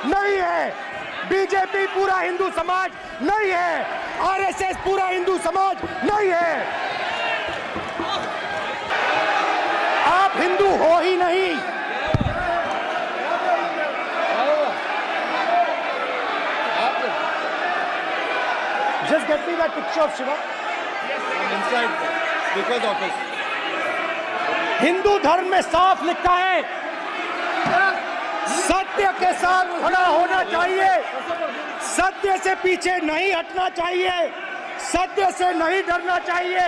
नहीं है, बीजेपी पूरा हिंदू समाज नहीं है, आरएसएस पूरा हिंदू समाज नहीं है। आप हिंदू हो ही नहीं। Just get me that picture of Shiva. Inside speaker's office. Hindu धर्म में साफ लिखा है, सत्य के साथ खड़ा होना चाहिए, सत्य से पीछे नहीं हटना चाहिए, सत्य से नहीं डरना चाहिए।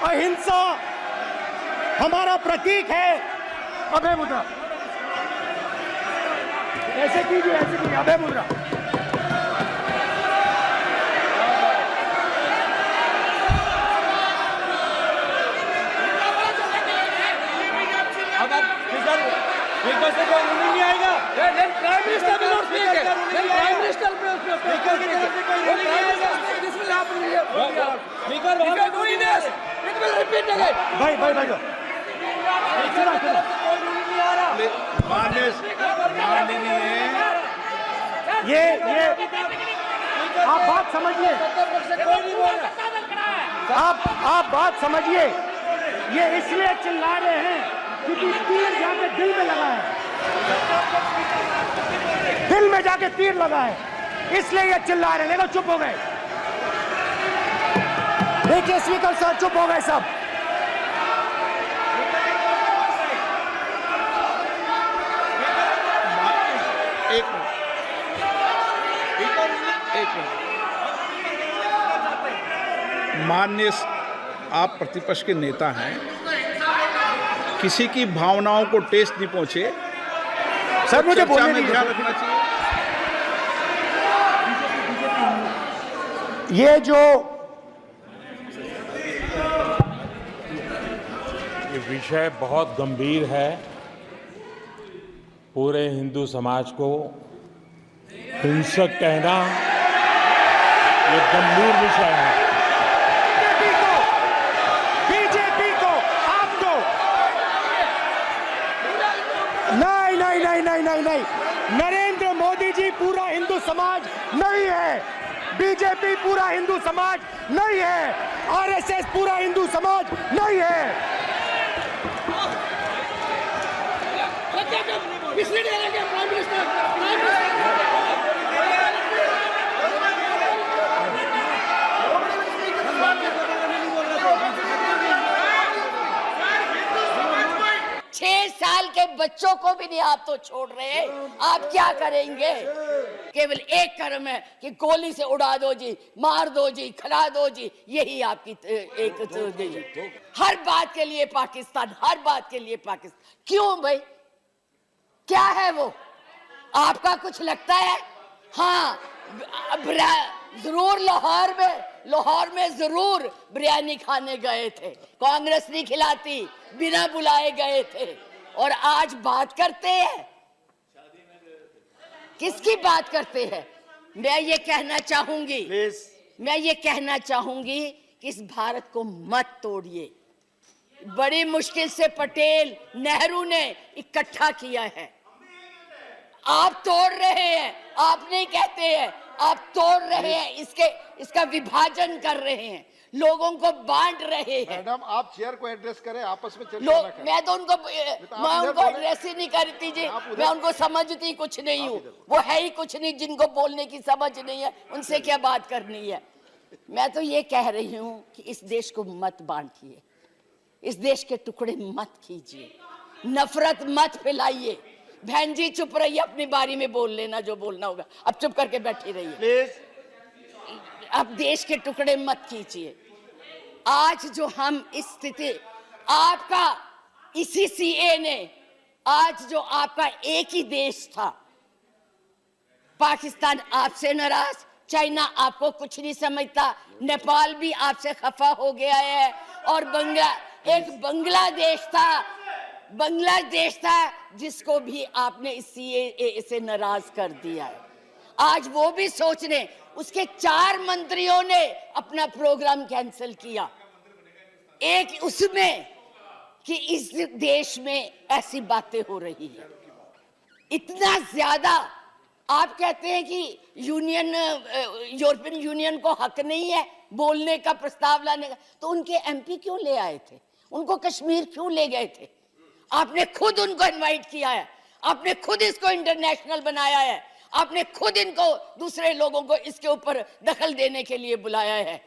अहिंसा हमारा प्रतीक है। अभय मुद्रा, ऐसे कीजिए, अभय मुद्रा। स्पीकर से कोई रूलिंग नहीं आएगा। Prime minister will not speak. Prime minister speaker की तरफ से कोई रूलिंग नहीं आएगा। This will happen here. Speaker If you are doing this, it will repeat again. भाई कोई रूलिंग नहीं आ रहा। माननीय ये आप बात समझिए, कोई नहीं बोल रहा। आप बात समझिए। ये इसलिए चिल्ला रहे हैं क्योंकि तीर जाके दिल में लगा है, दिल में जाके तीर लगा है, इसलिए ये चिल्ला रहे हैं। देखो चुप हो गए, देखिए स्पीकर साहब चुप हो गए सब। एक मिनट। माननीय आप प्रतिपक्ष के नेता हैं, किसी की भावनाओं को ठेस नहीं पहुंचे। सर मुझे चर्चा बोलने में दीजिए। ध्यान रखना चाहिए। ये जो ये विषय बहुत गंभीर है। पूरे हिंदू समाज को हिंसक कहना ये गंभीर विषय है। बीजेपी को आपको नहीं, नरेंद्र मोदी जी पूरा हिंदू समाज नहीं है, बीजेपी पूरा हिंदू समाज नहीं है, आरएसएस पूरा हिंदू समाज नहीं है। प्राइम मिनिस्टर के बच्चों को भी नहीं आप तो छोड़ रहे, आप क्या करेंगे? केवल एक कर्म है कि गोली से उड़ा दो जी, मार दो जी, खिला दो जी, यही आपकी एक हर बात के लिए पाकिस्तान, हर बात के लिए पाकिस्तान। क्यों भाई, क्या है वो? आपका कुछ लगता है? हाँ जरूर लाहौर में जरूर बिरयानी खाने गए थे, कांग्रेस नहीं खिलाती, बिना बुलाए गए थे, और आज बात करते हैं, किसकी बात करते हैं? मैं ये कहना चाहूंगी कि इस भारत को मत तोड़िए। बड़ी मुश्किल से पटेल नेहरू ने इकट्ठा किया है, आप तोड़ रहे हैं, आप नहीं कहते हैं, आप तोड़ रहे हैं, इसका विभाजन कर रहे हैं, लोगों को बांट रहे हैं। मैडम आप चेयर को एड्रेस करें, आपस में चर्चा ना करें। मैं उनको एड्रेस ही नहीं करती जी, मैं उनको समझती कुछ नहीं हूँ, वो है ही कुछ नहीं, जिनको बोलने की समझ नहीं है उनसे क्या बात करनी है। मैं तो ये कह रही हूँ कि इस देश को मत बांटिए, इस देश के टुकड़े मत कीजिए, नफरत मत फैलाइए। बहन जी चुप रहिए, अपनी बारी में बोल लेना जो बोलना होगा, अब चुप करके बैठी रहिए प्लीज। अब देश के टुकड़े मत कीजिए। आज जो हम इस स्थिति, आपका इसी सीए ने, आज जो आपका एक ही देश था, पाकिस्तान आपसे नाराज, चाइना आपको कुछ नहीं समझता, नेपाल भी आपसे खफा हो गया है, और बांग्लादेश था जिसको भी आपने इस सीएए से नाराज कर दिया है। आज वो भी सोच रहे, उसके 4 मंत्रियों ने अपना प्रोग्राम कैंसिल किया, एक उसमें कि इस देश में ऐसी बातें हो रही है। इतना ज्यादा आप कहते हैं कि यूरोपियन यूनियन को हक नहीं है बोलने का, प्रस्ताव लाने का, तो उनके एमपी क्यों ले आए थे? उनको कश्मीर क्यों ले गए थे? आपने खुद उनको इनवाइट किया है, आपने खुद इसको इंटरनेशनल बनाया है, आपने खुद इनको, दूसरे लोगों को इसके ऊपर दखल देने के लिए बुलाया है।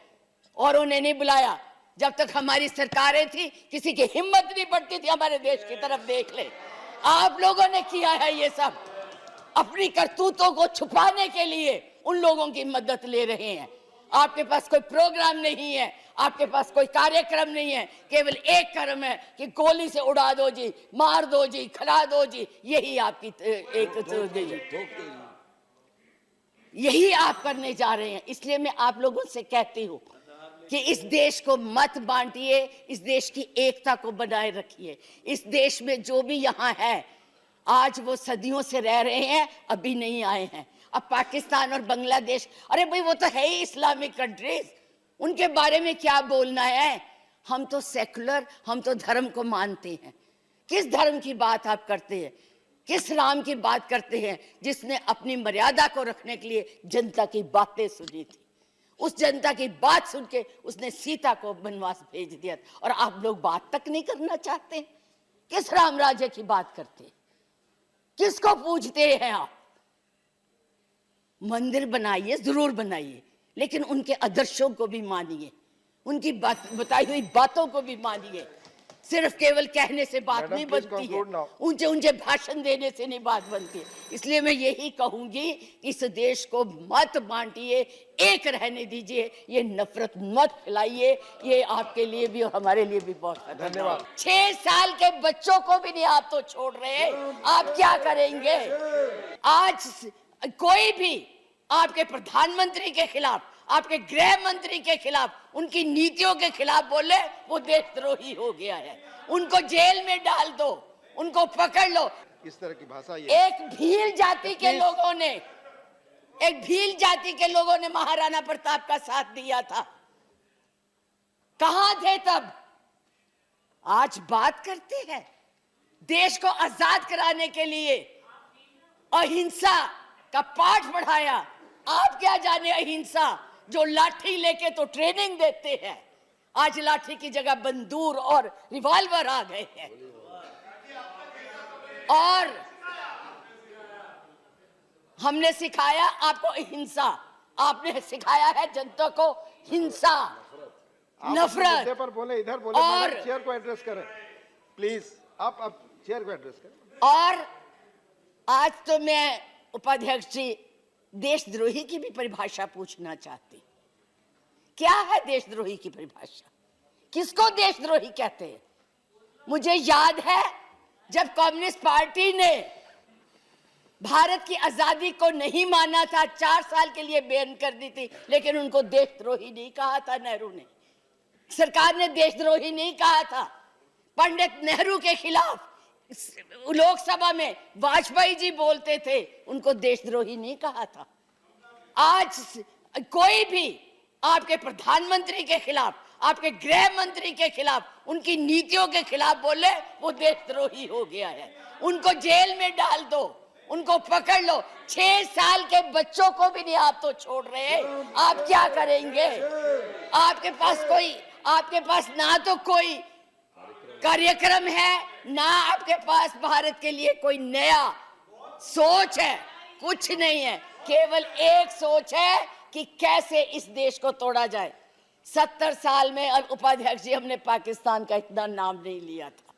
और उन्हें नहीं बुलाया जब तक हमारी सरकारें थी, किसी की हिम्मत नहीं पड़ती थी हमारे देश की तरफ देख ले। आप लोगों ने किया है ये सब, अपनी करतूतों को छुपाने के लिए उन लोगों की मदद ले रहे हैं। आपके पास कोई प्रोग्राम नहीं है, आपके पास कोई कार्यक्रम नहीं है, केवल एक कर्म है कि गोली से उड़ा दो जी, मार दो जी, खिला दो जी, यही आपकी यही आप करने जा रहे हैं। इसलिए मैं आप लोगों से कहती हूं कि इस देश को मत बांटिए, इस देश की एकता को बनाए रखिए। इस देश में जो भी यहाँ है, आज वो सदियों से रह रहे हैं, अभी नहीं आए हैं। अब पाकिस्तान और बांग्लादेश, अरे भाई वो तो है ही इस्लामिक कंट्रीज, उनके बारे में क्या बोलना है? हम तो सेकुलर, हम तो धर्म को मानते हैं। किस धर्म की बात आप करते हैं? किस राम की बात करते हैं जिसने अपनी मर्यादा को रखने के लिए जनता की बातें सुनी थी? उस जनता की बात सुन के उसने सीता को वनवास भेज दिया, और आप लोग बात तक नहीं करना चाहते। किस राम राज्य की बात करते हैं? किसको पूजते हैं आप? मंदिर बनाइए, जरूर बनाइए, लेकिन उनके आदर्शों को भी मानिए, उनकी बताई हुई बातों को भी मानिए। सिर्फ केवल कहने से बात नहीं बनती है, ऊंचे ऊंचे भाषण देने से नहीं बात बनती। इसलिए मैं यही कहूंगी, इस देश को मत बांटिए, एक रहने दीजिए, ये नफरत मत फैलाइए। ये आपके लिए भी और हमारे लिए भी बहुत धन्यवाद। 6 साल के बच्चों को भी नहीं आप तो छोड़ रहे, आप क्या करेंगे? आज कोई भी आपके प्रधानमंत्री के खिलाफ, आपके गृह मंत्री के खिलाफ, उनकी नीतियों के खिलाफ बोले, वो देशद्रोही हो गया है। उनको जेल में डाल दो, उनको पकड़ लो। इस तरह की भाषा ये एक भील जाति के लोगों ने महाराणा प्रताप का साथ दिया था, कहां थे तब? आज बात करते हैं देश को आजाद कराने के लिए अहिंसा का पाठ पढ़ाया। आप क्या जाने अहिंसा, जो लाठी लेके तो ट्रेनिंग देते हैं, आज लाठी की जगह बंदूक और रिवॉल्वर आ गए हैं। और हमने सिखाया आपको अहिंसा, आपने सिखाया है जनता को हिंसा, नफरत पर बोले, इधर बोले, और चेयर को एड्रेस करें प्लीज। आप चेयर को एड्रेस करें। और आज तो मैं उपाध्यक्ष जी देशद्रोही की भी परिभाषा पूछना चाहती। क्या है देशद्रोही की परिभाषा? किसको देशद्रोही कहते हैं? मुझे याद है जब कम्युनिस्ट पार्टी ने भारत की आजादी को नहीं माना था, 4 साल के लिए बैन कर दी थी, लेकिन उनको देशद्रोही नहीं कहा था नेहरू ने। सरकार ने देशद्रोही नहीं कहा था। पंडित नेहरू के खिलाफ लोकसभा में वाजपेयी जी बोलते थे, उनको देशद्रोही नहीं कहा था। आज कोई भी आपके प्रधानमंत्री के खिलाफ, आपके गृह मंत्री के खिलाफ, उनकी नीतियों के खिलाफ बोले, वो देशद्रोही हो गया है। उनको जेल में डाल दो, उनको पकड़ लो। 6 साल के बच्चों को भी नहीं आप तो छोड़ रहे, आप क्या करेंगे? आपके पास ना तो कोई कार्यक्रम है, ना आपके पास भारत के लिए कोई नया सोच है, कुछ नहीं है। केवल एक सोच है कि कैसे इस देश को तोड़ा जाए। 70 साल में, अब उपाध्यक्ष जी, हमने पाकिस्तान का इतना नाम नहीं लिया था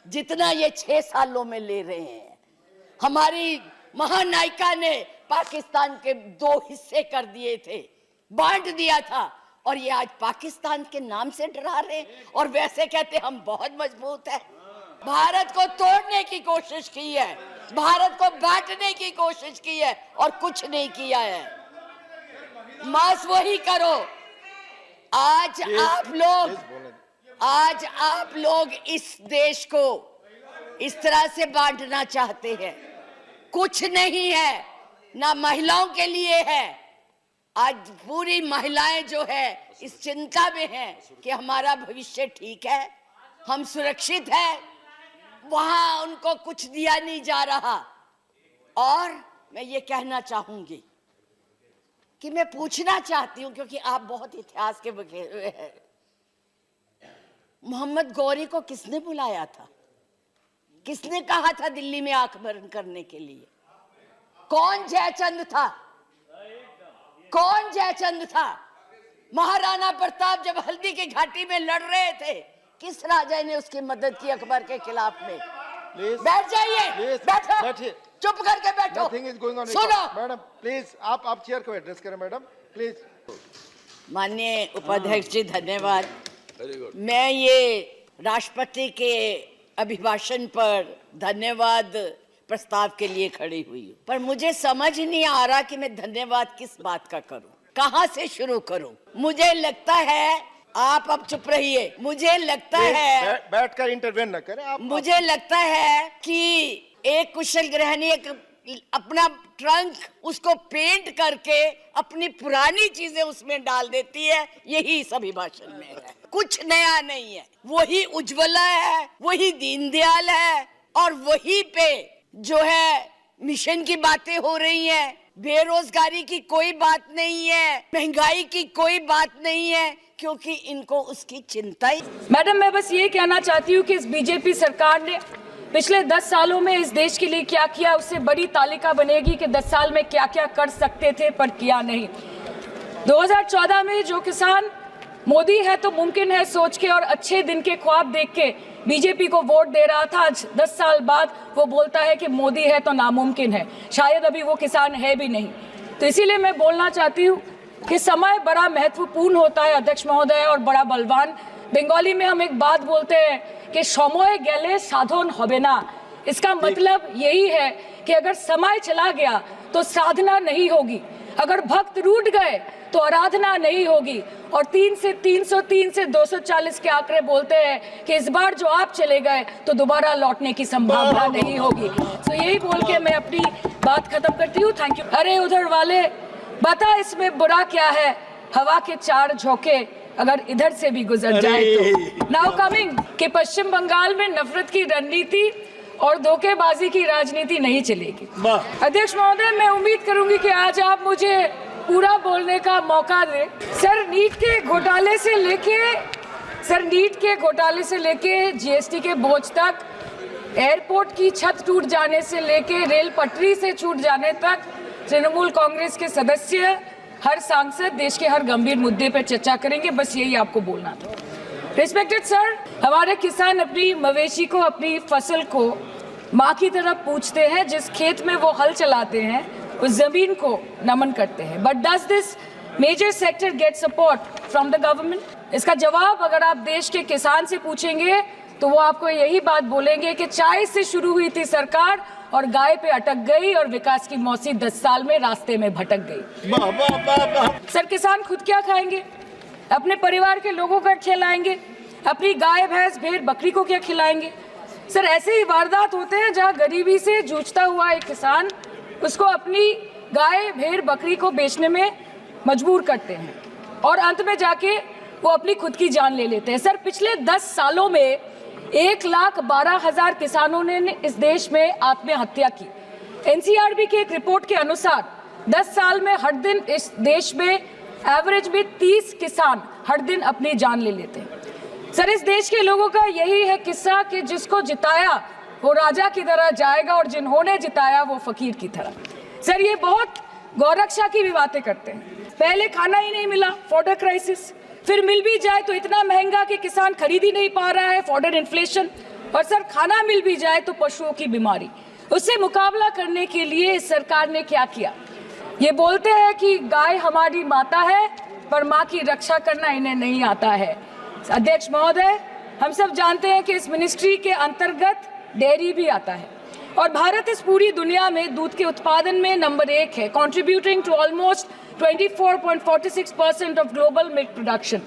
जितना ये 6 सालों में ले रहे हैं। हमारी महानायिका ने पाकिस्तान के 2 हिस्से कर दिए थे, बांट दिया था, और ये आज पाकिस्तान के नाम से डरा रहे हैं, और वैसे कहते हम बहुत मजबूत है। भारत को तोड़ने की कोशिश की है, भारत को बांटने की कोशिश की है, और कुछ नहीं किया है। मास वही करो। आज आप लोग इस देश को इस तरह से बांटना चाहते हैं। कुछ नहीं है, ना महिलाओं के लिए है। आज पूरी महिलाएं जो है इस चिंता में हैं कि हमारा भविष्य ठीक है, हम सुरक्षित हैं, वहां उनको कुछ दिया नहीं जा रहा। और मैं ये कहना चाहूंगी कि मैं पूछना चाहती हूं, क्योंकि आप बहुत इतिहास के बखेर हुए हैं, मोहम्मद गौरी को किसने बुलाया था? किसने कहा था दिल्ली में आंख बंद करने के लिए? कौन जयचंद था? कौन जयचंद था? महाराणा प्रताप जब हल्दी की घाटी में लड़ रहे थे, किस राजा ने उसकी मदद की अकबर के खिलाफ में? बैठ जाइए, बैठो, बैठिए, चुप करके बैठो। Nothing is going on. सुनो मैडम प्लीज, आप चेयर को एड्रेस करें मैडम प्लीज। माननीय उपाध्यक्ष जी, धन्यवाद। मैं ये राष्ट्रपति के अभिभाषण पर धन्यवाद प्रस्ताव के लिए खड़ी हुई हूँ, पर मुझे समझ नहीं आ रहा कि मैं धन्यवाद किस बात का करूं, कहां से शुरू करूं। मुझे लगता है, आप अब चुप रहिए, मुझे लगता है बैठकर इंटरवेन न करें आप। मुझे लगता है कि एक कुशल गृहिणी अपना ट्रंक उसको पेंट करके अपनी पुरानी चीजें उसमें डाल देती है, यही इस अभिभाषण में है, कुछ नया नहीं है। वही उज्ज्वला है, वही दीनदयाल है, और वही पे जो है मिशन की बातें हो रही हैं। बेरोजगारी की कोई बात नहीं है, महंगाई की कोई बात नहीं है, क्योंकि इनको उसकी चिंता ही। मैडम, मैं बस ये कहना चाहती हूँ कि इस बीजेपी सरकार ने पिछले 10 सालों में इस देश के लिए क्या किया, उससे बड़ी तालिका बनेगी कि 10 साल में क्या क्या कर सकते थे पर किया नहीं। 2014 में जो किसान मोदी है तो मुमकिन है सोच के और अच्छे दिन के ख्वाब देख के बीजेपी को वोट दे रहा था, आज 10 साल बाद वो बोलता है कि मोदी है तो नामुमकिन है, शायद अभी वो किसान है भी नहीं। तो इसीलिए मैं बोलना चाहती हूँ कि समय बड़ा महत्वपूर्ण होता है अध्यक्ष महोदय, और बड़ा बलवान। बंगाली में हम एक बात बोलते हैं कि समय गेले साधन होबे ना। इसका मतलब यही है कि अगर समय चला गया तो साधना नहीं होगी, अगर भक्त रूठ गए तो आराधना नहीं होगी। और 3 से 303 से 240 के आंकड़े बोलते हैं कि इस बार जो आप चले गए तो दोबारा लौटने की संभावना नहीं होगी। तो यही बोल के मैं अपनी बात खत्म करती हूँ। Thank you. अरे उधर वाले, बता इसमें बुरा क्या है, हवा के 4 झोंके अगर इधर से भी गुजर जाए तो। नाउ कमिंग कि पश्चिम बंगाल में नफरत की रणनीति और धोखेबाजी की राजनीति नहीं चलेगी। अध्यक्ष महोदय, मैं उम्मीद करूंगी कि आज आप मुझे पूरा बोलने का मौका दें। सर, नीट के घोटाले से लेके जीएसटी के बोझ तक, एयरपोर्ट की छत टूट जाने से लेके रेल पटरी से छूट जाने तक, तृणमूल कांग्रेस के सदस्य, हर सांसद देश के हर गंभीर मुद्दे पर चर्चा करेंगे। बस यही आपको बोलना था। रिस्पेक्टेड सर, हमारे किसान अपनी मवेशी को, अपनी फसल को माँ की तरफ पूछते हैं। जिस खेत में वो हल चलाते हैं उस जमीन को नमन करते हैं। But does this major sector get support from the government? इसका जवाब अगर आप देश के किसान से पूछेंगे तो वो आपको यही बात बोलेंगे कि चाय से शुरू हुई थी सरकार और गाय पे अटक गई, और विकास की मौसी 10 साल में रास्ते में भटक गई। सर, किसान खुद क्या खाएंगे? अपने परिवार के लोगों का खिलाएंगे? अपनी गाय, भैंस, भेड़, बकरी को क्या खिलाएंगे? सर, ऐसे ही वारदात होते हैं जहां गरीबी से जूझता हुआ एक किसान उसको अपनी गाय, भेड़, बकरी को बेचने में मजबूर करते हैं और अंत में जाके वो अपनी खुद की जान ले लेते हैं। सर, पिछले 10 सालों में 1,12,000 किसानों ने इस देश में आत्महत्या की। एनसीआरबी की एक रिपोर्ट के अनुसार 10 साल में हर दिन इस देश में एवरेज में 30 किसान हर दिन अपनी जान ले लेते हैं। सर, इस देश के लोगों का यही है किस्सा कि जिसको जिताया वो राजा की तरह जाएगा और जिन्होंने जिताया वो फकीर की तरह। सर, ये बहुत गौरक्षा की भी बातें करते हैं। पहले खाना ही नहीं मिला, फॉडर क्राइसिस, फिर मिल भी जाए तो इतना महंगा कि किसान खरीद ही नहीं पा रहा है, फॉडर इन्फ्लेशन, और सर खाना मिल भी जाए तो पशुओं की बीमारी। उससे मुकाबला करने के लिए इस सरकार ने क्या किया? ये बोलते हैं कि गाय हमारी माता है, पर माँ की रक्षा करना इन्हें नहीं आता है। अध्यक्ष महोदय, हम सब जानते हैं कि इस मिनिस्ट्री के अंतर्गत डेयरी भी आता है और भारत इस पूरी दुनिया में दूध के उत्पादन में नंबर 1 है, contributing to almost 24.46% of global milk production.